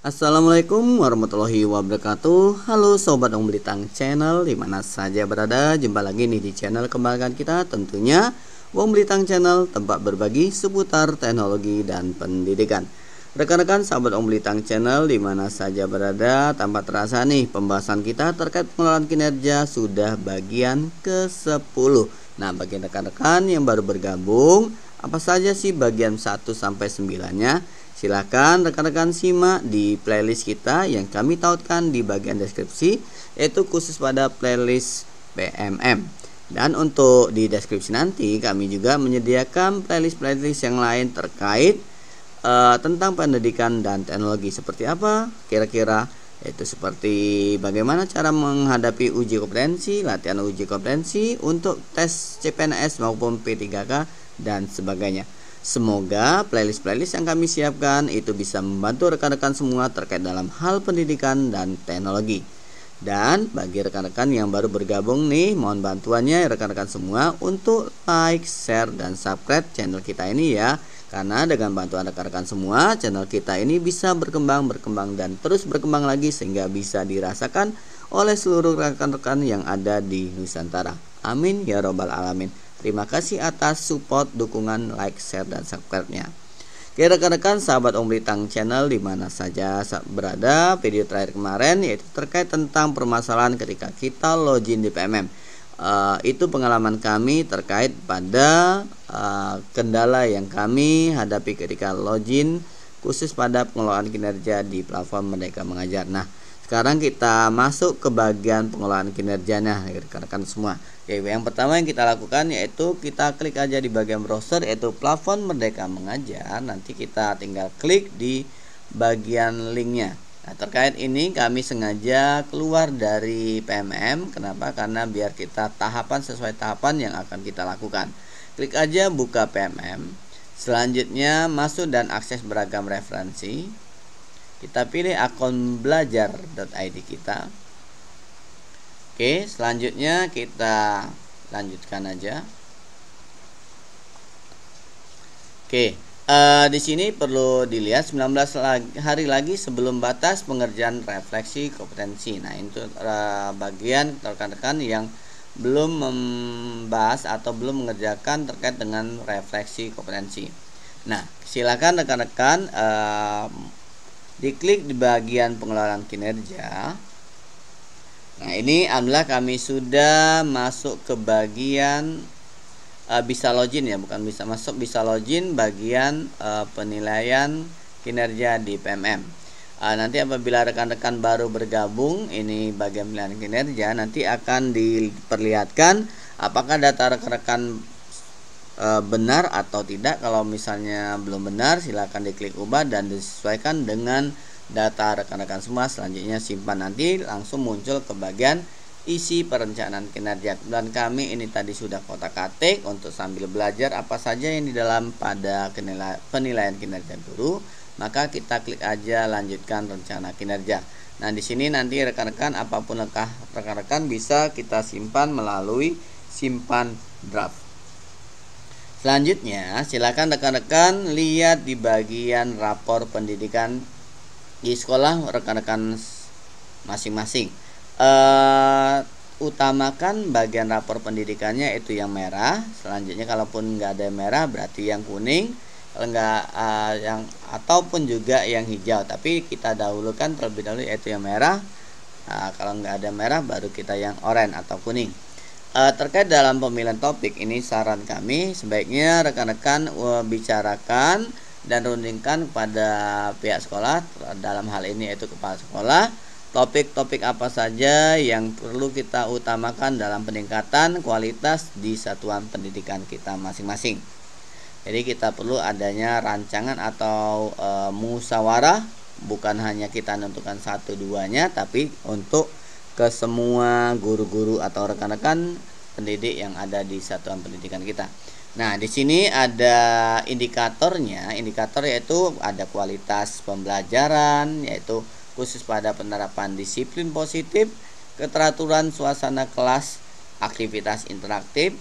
Assalamualaikum warahmatullahi wabarakatuh. Halo Sobat Om Belitang Channel, dimana saja berada. Jumpa lagi nih di channel kebanggaan kita, tentunya Om Belitang Channel, tempat berbagi seputar teknologi dan pendidikan. Rekan-rekan sahabat Om Belitang Channel, dimana saja berada, tanpa terasa nih pembahasan kita terkait pengelolaan kinerja sudah bagian ke-10. Nah, bagi rekan-rekan yang baru bergabung, apa saja sih bagian 1 sampai 9-nya? Silakan rekan-rekan simak di playlist kita yang kami tautkan di bagian deskripsi, yaitu khusus pada playlist PMM. Dan untuk di deskripsi nanti kami juga menyediakan playlist-playlist yang lain terkait tentang pendidikan dan teknologi. Seperti apa kira-kira? Yaitu seperti bagaimana cara menghadapi uji kompetensi, latihan uji kompetensi untuk tes CPNS maupun P3K dan sebagainya. Semoga playlist-playlist yang kami siapkan itu bisa membantu rekan-rekan semua terkait dalam hal pendidikan dan teknologi. Dan bagi rekan-rekan yang baru bergabung nih, mohon bantuannya rekan-rekan semua untuk like, share, dan subscribe channel kita ini ya. Karena dengan bantuan rekan-rekan semua, channel kita ini bisa berkembang dan terus berkembang lagi sehingga bisa dirasakan oleh seluruh rekan-rekan yang ada di Nusantara. Amin ya robbal alamin. Terima kasih atas support, dukungan, like, share, dan subscribe-nya. Oke rekan-rekan sahabat Om Belitang Channel dimana saja berada, video terakhir kemarin yaitu terkait tentang permasalahan ketika kita login di PMM. Itu pengalaman kami terkait pada kendala yang kami hadapi ketika login khusus pada pengelolaan kinerja di platform Merdeka Mengajar. Nah, sekarang kita masuk ke bagian pengelolaan kinerjanya rekan-rekan semua. Oke, yang pertama yang kita lakukan yaitu kita klik aja di bagian browser yaitu platform Merdeka Mengajar. Nanti kita tinggal klik di bagian linknya. Nah, terkait ini kami sengaja keluar dari PMM. Kenapa? Karena biar kita tahapan sesuai tahapan yang akan kita lakukan. Klik aja buka PMM. Selanjutnya masuk dan akses beragam referensi. Kita pilih akun belajar.id kita. Oke, selanjutnya kita lanjutkan aja. Oke, di sini perlu dilihat 19 hari lagi sebelum batas pengerjaan refleksi kompetensi. Nah, itu bagian rekan-rekan yang belum membahas atau belum mengerjakan terkait dengan refleksi kompetensi. Nah, silakan rekan-rekan diklik di bagian pengelolaan kinerja. Nah, ini alhamdulillah kami sudah masuk ke bagian bisa login ya, bukan bisa masuk, bisa login bagian penilaian kinerja di PMM. Nanti apabila rekan-rekan baru bergabung, ini bagian penilaian kinerja, nanti akan diperlihatkan apakah data rekan-rekan benar atau tidak. Kalau misalnya belum benar, silakan diklik ubah dan disesuaikan dengan data rekan-rekan semua. Selanjutnya simpan, nanti langsung muncul ke bagian isi perencanaan kinerja. Dan kami ini tadi sudah kotak-katik untuk sambil belajar apa saja yang di dalam pada penilaian kinerja guru. Maka kita klik aja lanjutkan rencana kinerja. Nah, di sini nanti rekan-rekan apapun rekan-rekan bisa kita simpan melalui simpan draft. Selanjutnya, silakan rekan-rekan lihat di bagian rapor pendidikan di sekolah rekan-rekan masing-masing. Utamakan bagian rapor pendidikannya itu yang merah. Selanjutnya, kalaupun nggak ada yang merah berarti yang kuning. Kalau nggak yang ataupun juga yang hijau. Tapi kita dahulukan terlebih dahulu yaitu yang merah. Kalau nggak ada merah baru kita yang oranye atau kuning. Terkait dalam pemilihan topik ini, saran kami sebaiknya rekan-rekan bicarakan dan rundingkan kepada pihak sekolah, dalam hal ini yaitu kepala sekolah, topik-topik apa saja yang perlu kita utamakan dalam peningkatan kualitas di satuan pendidikan kita masing-masing. Jadi kita perlu adanya rancangan atau musyawarah, bukan hanya kita menentukan 1-2-nya, tapi untuk ke semua guru-guru atau rekan-rekan pendidik yang ada di satuan pendidikan kita. Nah, di sini ada indikatornya. Indikator yaitu ada kualitas pembelajaran, yaitu khusus pada penerapan disiplin positif, keteraturan suasana kelas, aktivitas interaktif,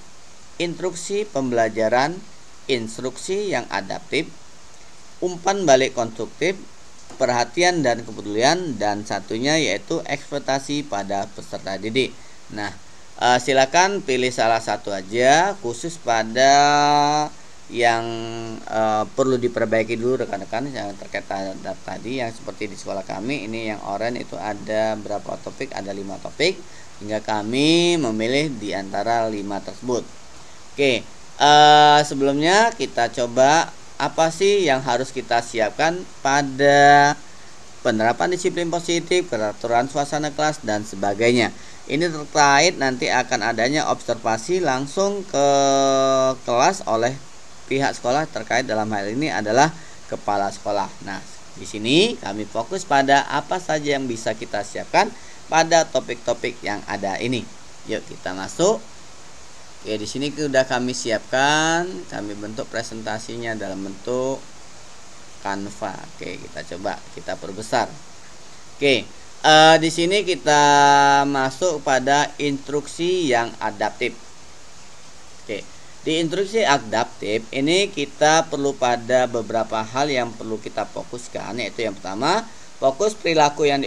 instruksi pembelajaran, instruksi yang adaptif, umpan balik konstruktif, perhatian dan kepedulian, dan satunya yaitu ekspektasi pada peserta didik. Nah, silakan pilih salah satu aja, khusus pada yang perlu diperbaiki dulu rekan-rekan yang terkait tadi, yang seperti di sekolah kami ini yang oranye itu ada berapa topik, ada 5 topik, hingga kami memilih di antara 5 tersebut. Oke, sebelumnya kita coba apa sih yang harus kita siapkan pada penerapan disiplin positif, keteraturan suasana kelas, dan sebagainya. Ini terkait nanti akan adanya observasi langsung ke kelas oleh pihak sekolah, terkait dalam hal ini adalah kepala sekolah. Nah, di sini kami fokus pada apa saja yang bisa kita siapkan pada topik-topik yang ada ini. Yuk kita masuk. Oke, di sini sudah kami siapkan, kami bentuk presentasinya dalam bentuk Canva. Oke, kita coba kita perbesar. Oke, di sini kita masuk pada instruksi yang adaptif. Oke, di instruksi adaptif ini kita perlu pada beberapa hal yang perlu kita fokuskan, yaitu yang pertama, fokus perilaku yang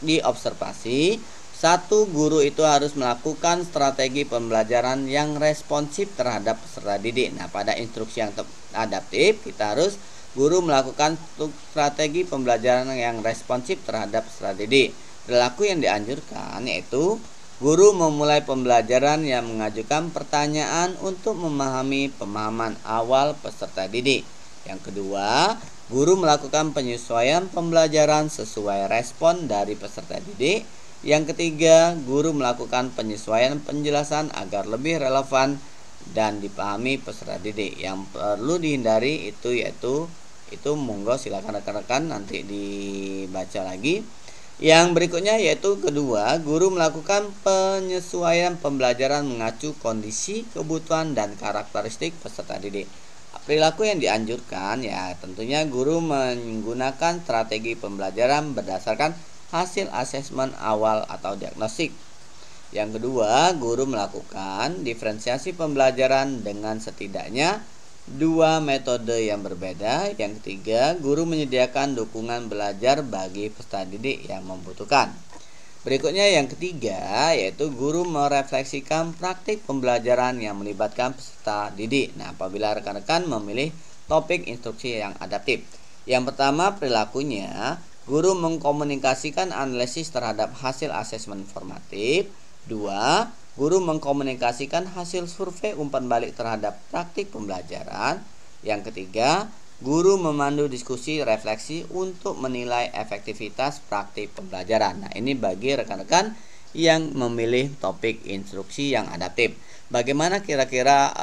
diobservasi. Satu, guru itu harus melakukan strategi pembelajaran yang responsif terhadap peserta didik. Nah, pada instruksi yang adaptif kita harus guru melakukan strategi pembelajaran yang responsif terhadap peserta didik. Perilaku yang dianjurkan yaitu guru memulai pembelajaran yang mengajukan pertanyaan untuk memahami pemahaman awal peserta didik. Yang kedua, guru melakukan penyesuaian pembelajaran sesuai respon dari peserta didik. Yang ketiga, guru melakukan penyesuaian penjelasan agar lebih relevan dan dipahami peserta didik. Yang perlu dihindari itu monggo silakan rekan-rekan nanti dibaca lagi. Yang berikutnya yaitu kedua, guru melakukan penyesuaian pembelajaran mengacu kondisi, kebutuhan, dan karakteristik peserta didik. Perilaku yang dianjurkan ya tentunya guru menggunakan strategi pembelajaran berdasarkan hasil asesmen awal atau diagnostik. Yang kedua, guru melakukan diferensiasi pembelajaran dengan setidaknya 2 metode yang berbeda. Yang ketiga, guru menyediakan dukungan belajar bagi peserta didik yang membutuhkan. Berikutnya yang ketiga, yaitu guru merefleksikan praktik pembelajaran yang melibatkan peserta didik. Nah, apabila rekan-rekan memilih topik instruksi yang adaptif. Yang pertama, perilakunya, guru mengkomunikasikan analisis terhadap hasil asesmen formatif. 2. Guru mengkomunikasikan hasil survei umpan balik terhadap praktik pembelajaran. Yang ketiga, guru memandu diskusi refleksi untuk menilai efektivitas praktik pembelajaran. Nah, ini bagi rekan-rekan yang memilih topik instruksi yang adaptif. Bagaimana kira-kira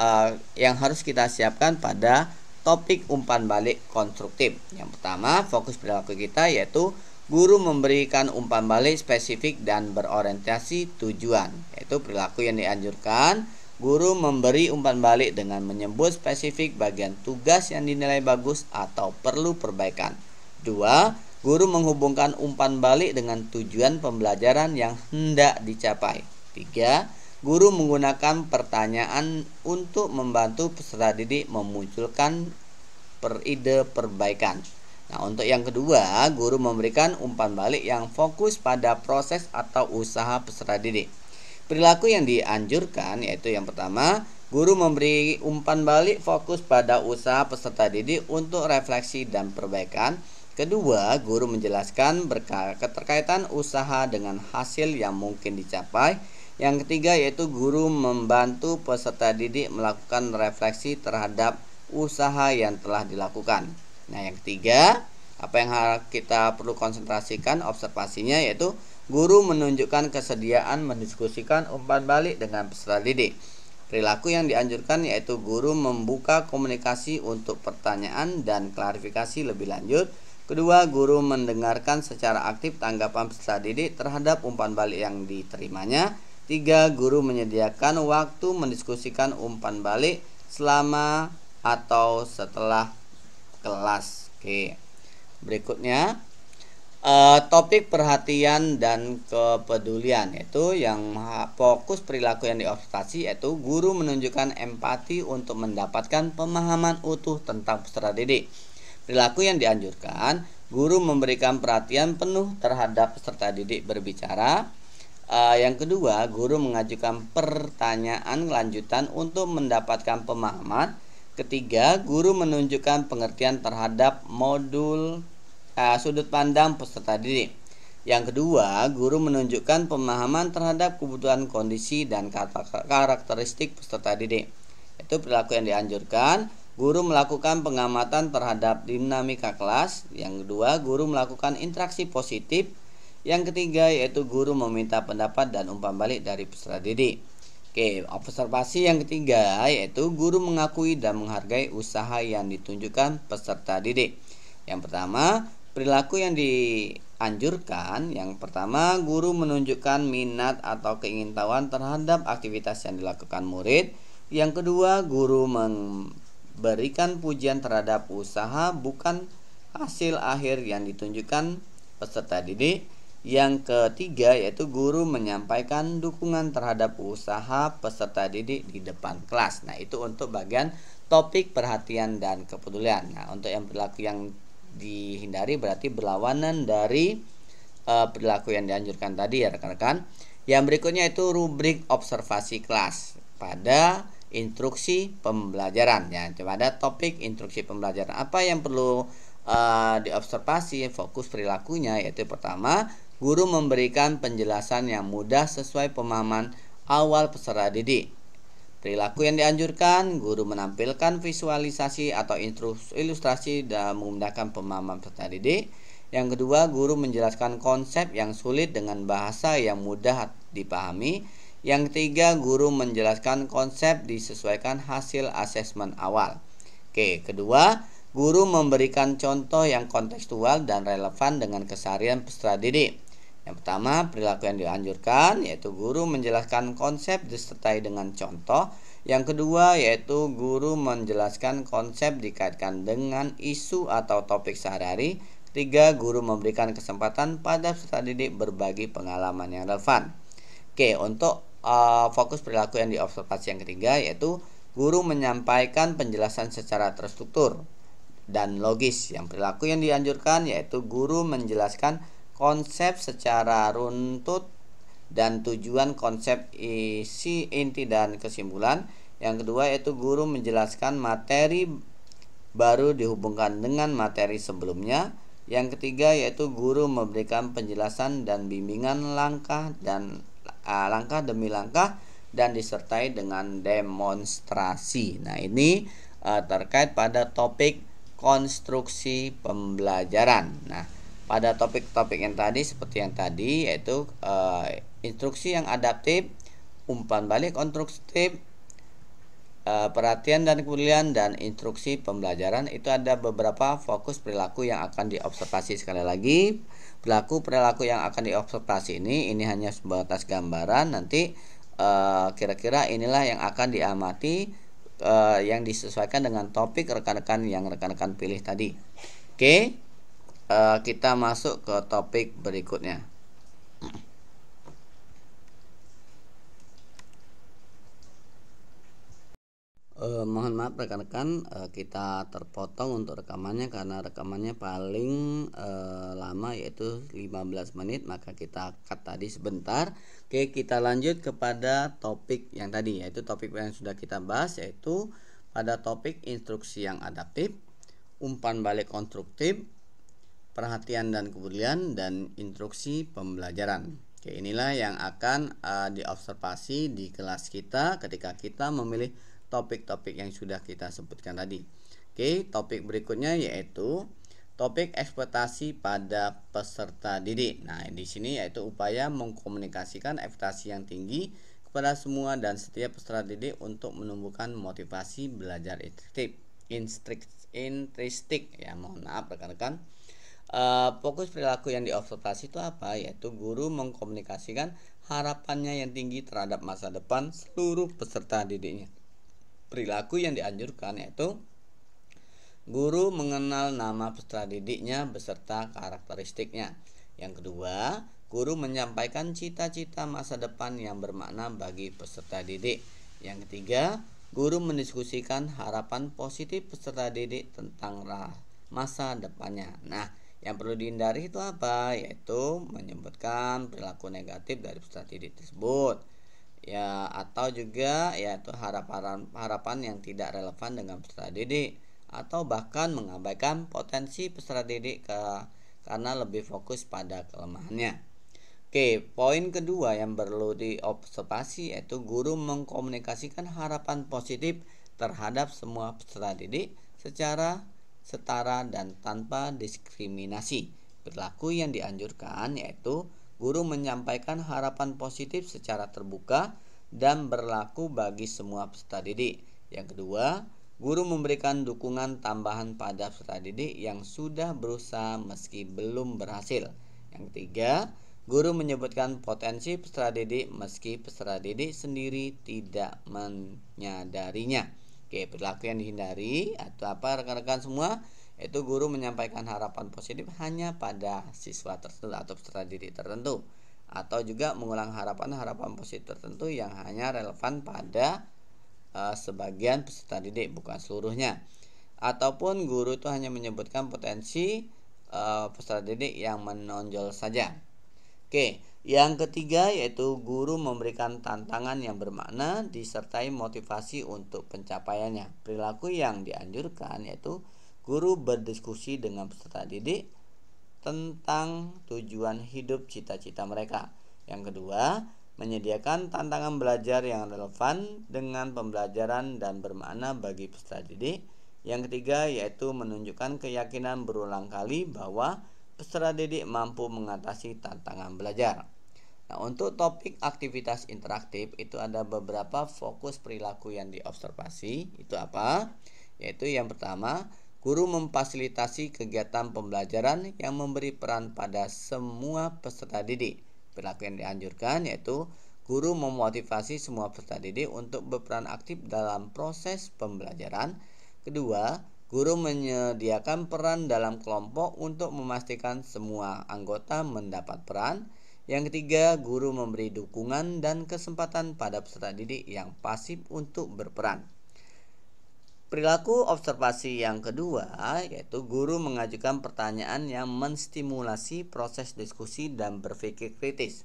yang harus kita siapkan pada topik umpan balik konstruktif? Yang pertama, fokus perilaku kita yaitu guru memberikan umpan balik spesifik dan berorientasi tujuan. Yaitu perilaku yang dianjurkan, guru memberi umpan balik dengan menyebut spesifik bagian tugas yang dinilai bagus atau perlu perbaikan. 2. Guru menghubungkan umpan balik dengan tujuan pembelajaran yang hendak dicapai. 3. Guru menggunakan pertanyaan untuk membantu peserta didik memunculkan ide perbaikan. Nah, untuk yang kedua, guru memberikan umpan balik yang fokus pada proses atau usaha peserta didik. Perilaku yang dianjurkan yaitu yang pertama, guru memberi umpan balik fokus pada usaha peserta didik untuk refleksi dan perbaikan. Kedua, guru menjelaskan keterkaitan usaha dengan hasil yang mungkin dicapai. Yang ketiga yaitu guru membantu peserta didik melakukan refleksi terhadap usaha yang telah dilakukan. Nah, yang ketiga, apa yang kita perlu konsentrasikan observasinya yaitu guru menunjukkan kesediaan mendiskusikan umpan balik dengan peserta didik. Perilaku yang dianjurkan yaitu guru membuka komunikasi untuk pertanyaan dan klarifikasi lebih lanjut. Kedua, guru mendengarkan secara aktif tanggapan peserta didik terhadap umpan balik yang diterimanya. 3. Guru menyediakan waktu mendiskusikan umpan balik selama atau setelah kelas. Oke. Berikutnya topik perhatian dan kepedulian, yaitu yang fokus perilaku yang diobservasi yaitu guru menunjukkan empati untuk mendapatkan pemahaman utuh tentang peserta didik. Perilaku yang dianjurkan, guru memberikan perhatian penuh terhadap peserta didik berbicara. Yang kedua, guru mengajukan pertanyaan lanjutan untuk mendapatkan pemahaman. Ketiga, guru menunjukkan pengertian terhadap modul sudut pandang peserta didik. Yang kedua, guru menunjukkan pemahaman terhadap kebutuhan, kondisi, dan karakteristik peserta didik. Itu perilaku yang dianjurkan. Guru melakukan pengamatan terhadap dinamika kelas. Yang kedua, guru melakukan interaksi positif. Yang ketiga, yaitu guru meminta pendapat dan umpan balik dari peserta didik. Oke, observasi yang ketiga yaitu guru mengakui dan menghargai usaha yang ditunjukkan peserta didik. Yang pertama, perilaku yang dianjurkan. Yang pertama, guru menunjukkan minat atau keingintahuan terhadap aktivitas yang dilakukan murid. Yang kedua, guru memberikan pujian terhadap usaha bukan hasil akhir yang ditunjukkan peserta didik. Yang ketiga, yaitu guru menyampaikan dukungan terhadap usaha peserta didik di depan kelas. Nah, itu untuk bagian topik perhatian dan kepedulian. Nah, untuk yang perilaku yang dihindari berarti berlawanan dari perilaku yang dianjurkan tadi ya rekan-rekan. Yang berikutnya itu rubrik observasi kelas pada instruksi pembelajaran ya. Pada topik instruksi pembelajaran, apa yang perlu diobservasi, fokus perilakunya, yaitu pertama, guru memberikan penjelasan yang mudah sesuai pemahaman awal peserta didik. Perilaku yang dianjurkan, guru menampilkan visualisasi atau ilustrasi dan memudahkan pemahaman peserta didik. Yang kedua, guru menjelaskan konsep yang sulit dengan bahasa yang mudah dipahami. Yang ketiga, guru menjelaskan konsep disesuaikan hasil asesmen awal. Oke, kedua, guru memberikan contoh yang kontekstual dan relevan dengan keseharian peserta didik. Yang pertama, perilaku yang dianjurkan yaitu guru menjelaskan konsep disertai dengan contoh. Yang kedua, yaitu guru menjelaskan konsep dikaitkan dengan isu atau topik sehari-hari. Ketiga, guru memberikan kesempatan pada peserta didik berbagi pengalaman yang relevan. Oke, untuk fokus perilaku yang diobservasi yang ketiga yaitu guru menyampaikan penjelasan secara terstruktur dan logis. Yang perilaku yang dianjurkan yaitu guru menjelaskan konsep secara runtut dan tujuan konsep, isi, inti, dan kesimpulan. Yang kedua yaitu guru menjelaskan materi baru dihubungkan dengan materi sebelumnya. Yang ketiga yaitu guru memberikan penjelasan dan bimbingan langkah demi langkah dan disertai dengan demonstrasi. Nah, ini terkait pada topik konstruksi pembelajaran. Nah, pada topik-topik yang tadi seperti yang tadi yaitu instruksi yang adaptif, umpan balik konstruktif, perhatian dan kepedulian, dan instruksi pembelajaran. Itu ada beberapa fokus perilaku yang akan diobservasi. Sekali lagi, perilaku yang akan diobservasi ini hanya sebatas gambaran. Nanti kira-kira inilah yang akan diamati yang disesuaikan dengan topik rekan-rekan yang rekan-rekan pilih tadi. Oke. Kita masuk ke topik berikutnya. Mohon maaf rekan-rekan, kita terpotong untuk rekamannya karena rekamannya paling lama yaitu 15 menit, maka kita cut tadi sebentar. Oke, kita lanjut kepada topik yang tadi, yaitu topik yang sudah kita bahas, yaitu pada topik instruksi yang adaptif, umpan balik konstruktif, perhatian dan kepedulian, dan instruksi pembelajaran. Oke, inilah yang akan diobservasi di kelas kita ketika kita memilih topik-topik yang sudah kita sebutkan tadi. Oke, topik berikutnya yaitu topik ekspektasi pada peserta didik. Nah, di sini yaitu upaya mengkomunikasikan ekspektasi yang tinggi kepada semua dan setiap peserta didik untuk menumbuhkan motivasi belajar intristik ya. Mohon maaf rekan-rekan. Fokus perilaku yang diobservasi itu apa? Yaitu guru mengkomunikasikan harapannya yang tinggi terhadap masa depan seluruh peserta didiknya. Perilaku yang dianjurkan yaitu guru mengenal nama peserta didiknya beserta karakteristiknya. Yang kedua, guru menyampaikan cita-cita masa depan yang bermakna bagi peserta didik. Yang ketiga, guru mendiskusikan harapan positif peserta didik tentang masa depannya. Nah, Yang perlu dihindari itu apa? Yaitu menyebutkan perilaku negatif dari peserta didik tersebut. Ya, atau juga yaitu harapan yang tidak relevan dengan peserta didik, atau bahkan mengabaikan potensi peserta didik karena lebih fokus pada kelemahannya. Oke, poin kedua yang perlu diobservasi yaitu guru mengkomunikasikan harapan positif terhadap semua peserta didik secara setara dan tanpa diskriminasi. Perilaku yang dianjurkan yaitu guru menyampaikan harapan positif secara terbuka dan berlaku bagi semua peserta didik. Yang kedua, guru memberikan dukungan tambahan pada peserta didik yang sudah berusaha meski belum berhasil. Yang ketiga, guru menyebutkan potensi peserta didik meski peserta didik sendiri tidak menyadarinya. Oke, perilaku yang dihindari atau apa rekan-rekan semua? Yaitu guru menyampaikan harapan positif hanya pada siswa tertentu atau peserta didik tertentu, atau juga mengulang harapan positif tertentu yang hanya relevan pada sebagian peserta didik, bukan seluruhnya. Ataupun guru itu hanya menyebutkan potensi peserta didik yang menonjol saja. Oke, yang ketiga yaitu guru memberikan tantangan yang bermakna disertai motivasi untuk pencapaiannya. Perilaku yang dianjurkan yaitu guru berdiskusi dengan peserta didik tentang tujuan hidup cita-cita mereka. Yang kedua, menyediakan tantangan belajar yang relevan dengan pembelajaran dan bermakna bagi peserta didik. Yang ketiga yaitu menunjukkan keyakinan berulang kali bahwa peserta didik mampu mengatasi tantangan belajar. Nah, untuk topik aktivitas interaktif itu ada beberapa fokus perilaku yang diobservasi. Itu apa? Yaitu yang pertama, guru memfasilitasi kegiatan pembelajaran yang memberi peran pada semua peserta didik. Perilaku yang dianjurkan yaitu guru memotivasi semua peserta didik untuk berperan aktif dalam proses pembelajaran. Kedua, guru menyediakan peran dalam kelompok untuk memastikan semua anggota mendapat peran. Yang ketiga, guru memberi dukungan dan kesempatan pada peserta didik yang pasif untuk berperan. Perilaku observasi yang kedua yaitu guru mengajukan pertanyaan yang menstimulasi proses diskusi dan berpikir kritis.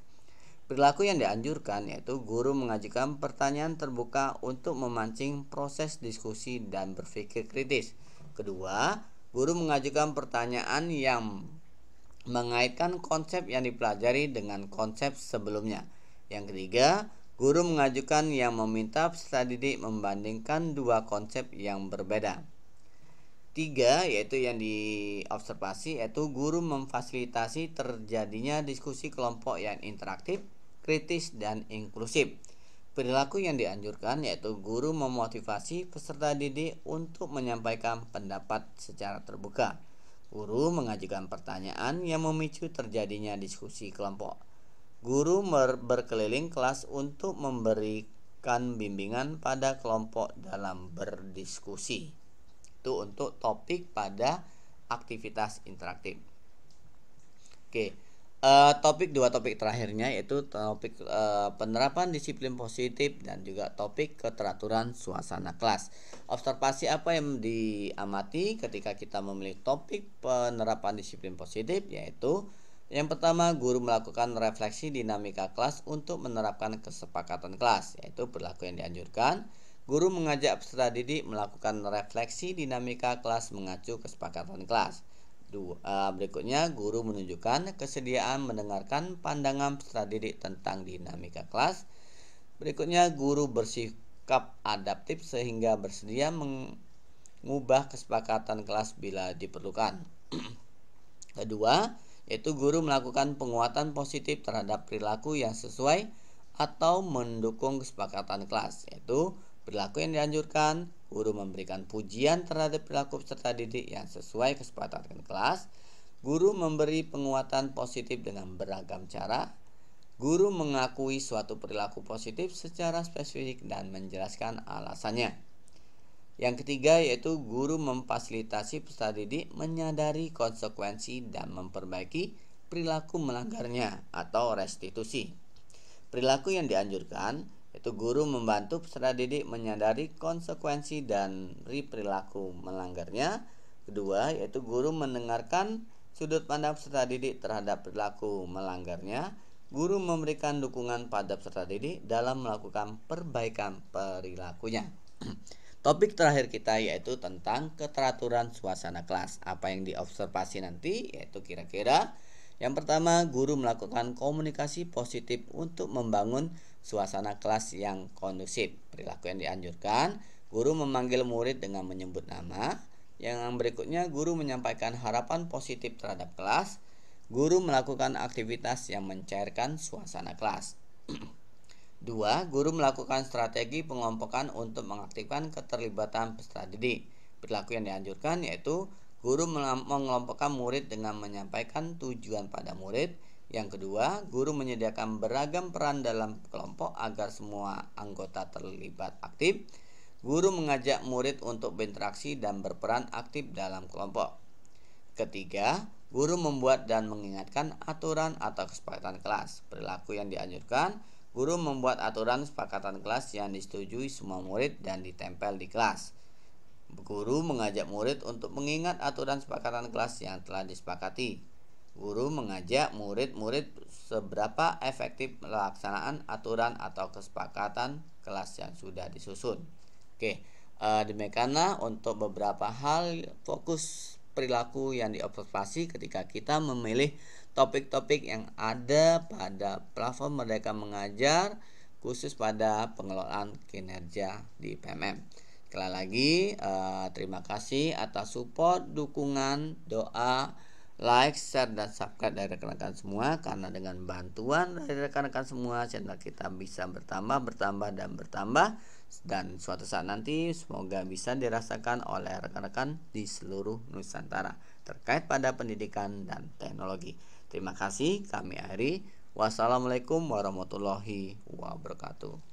Perilaku yang dianjurkan yaitu guru mengajukan pertanyaan terbuka untuk memancing proses diskusi dan berpikir kritis. Kedua, guru mengajukan pertanyaan yang mengaitkan konsep yang dipelajari dengan konsep sebelumnya. Yang ketiga, guru mengajukan yang meminta peserta didik membandingkan dua konsep yang berbeda. Tiga, yaitu yang diobservasi yaitu guru memfasilitasi terjadinya diskusi kelompok yang interaktif, kritis, dan inklusif. Perilaku yang dianjurkan yaitu guru memotivasi peserta didik untuk menyampaikan pendapat secara terbuka. Guru mengajukan pertanyaan yang memicu terjadinya diskusi kelompok. Guru berkeliling kelas untuk memberikan bimbingan pada kelompok dalam berdiskusi. Itu untuk topik pada aktivitas interaktif. Oke. Dua topik terakhirnya yaitu topik penerapan disiplin positif dan juga topik keteraturan suasana kelas. Observasi apa yang diamati ketika kita memilih topik penerapan disiplin positif yaitu yang pertama, guru melakukan refleksi dinamika kelas untuk menerapkan kesepakatan kelas, yaitu perilaku yang dianjurkan. Guru mengajak peserta didik melakukan refleksi dinamika kelas mengacu kesepakatan kelas. Berikutnya, guru menunjukkan kesediaan mendengarkan pandangan peserta didik tentang dinamika kelas. Berikutnya, guru bersikap adaptif sehingga bersedia mengubah kesepakatan kelas bila diperlukan. Kedua, yaitu guru melakukan penguatan positif terhadap perilaku yang sesuai atau mendukung kesepakatan kelas, yaitu perilaku yang dianjurkan. Guru memberikan pujian terhadap perilaku peserta didik yang sesuai kesepakatan kelas. Guru memberi penguatan positif dengan beragam cara. Guru mengakui suatu perilaku positif secara spesifik dan menjelaskan alasannya. Yang ketiga yaitu guru memfasilitasi peserta didik menyadari konsekuensi dan memperbaiki perilaku melanggarnya atau restitusi. Perilaku yang dianjurkan yaitu guru membantu peserta didik menyadari konsekuensi dari perilaku melanggarnya. Kedua, yaitu guru mendengarkan Sudut pandang peserta didik terhadap perilaku melanggarnya. Guru memberikan dukungan pada peserta didik dalam melakukan perbaikan perilakunya. Topik terakhir kita yaitu tentang keteraturan suasana kelas. Apa yang diobservasi nanti yaitu kira-kira yang pertama, guru melakukan komunikasi positif untuk membangun suasana kelas yang kondusif. Perilaku yang dianjurkan, guru memanggil murid dengan menyebut nama. Yang berikutnya, guru menyampaikan harapan positif terhadap kelas. Guru melakukan aktivitas yang mencairkan suasana kelas. 2. Guru melakukan strategi pengelompokan untuk mengaktifkan keterlibatan peserta didik. Perilaku yang dianjurkan yaitu guru mengelompokkan murid dengan menyampaikan tujuan pada murid. Yang kedua, guru menyediakan beragam peran dalam kelompok agar semua anggota terlibat aktif. Guru mengajak murid untuk berinteraksi dan berperan aktif dalam kelompok. Ketiga, guru membuat dan mengingatkan aturan atau kesepakatan kelas. Perilaku yang dianjurkan, guru membuat aturan kesepakatan kelas yang disetujui semua murid dan ditempel di kelas. Guru mengajak murid untuk mengingat aturan kesepakatan kelas yang telah disepakati. Guru mengajak murid-murid seberapa efektif pelaksanaan aturan atau kesepakatan kelas yang sudah disusun. Demikianlah untuk beberapa hal fokus perilaku yang diobservasi ketika kita memilih topik-topik yang ada pada platform Merdeka Mengajar khusus pada pengelolaan kinerja di PMM. Sekali lagi terima kasih atas support, dukungan, doa, like, share, dan subscribe dari rekan-rekan semua. Karena dengan bantuan dari rekan-rekan semua, channel kita bisa bertambah dan suatu saat nanti semoga bisa dirasakan oleh rekan-rekan di seluruh Nusantara terkait pada pendidikan dan teknologi. Terima kasih, kami akhiri. Wassalamualaikum warahmatullahi wabarakatuh.